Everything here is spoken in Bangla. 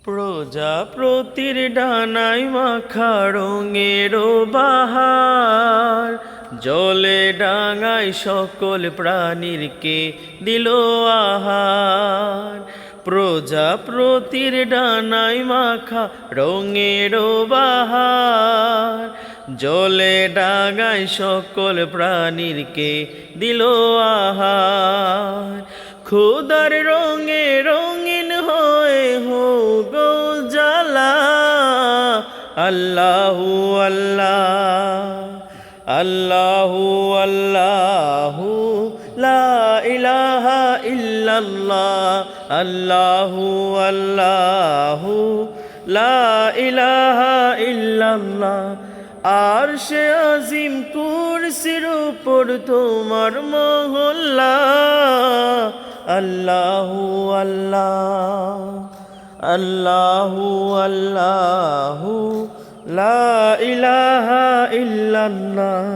প্রজাপতির ডানায় মাখা রঙের বাহার, জলে ডাঙায় সকল প্রাণীর কে দিল আহার। প্রজাপতির ডানায় মাখা রঙের বাহার, জলে ডাঙায় সকল প্রাণীর কে দিল আহার। খোদার রঙে রঙিন হয়ে হোক জালা, আল্লাহু আল্লাহ আল্লাহু আল্লাহু লা ইলাহা ইল্লাল্লাহ, আল্লাহু আল্লাহু লা ইলাহা ইল্লাল্লাহ। আরশে আজিম কুরসির উপর তোমার মহল্লা, আল্লাহু আল্লাহ আল্লাহু আল্লাহু লা ইলাহা ইল্লাল্লাহ।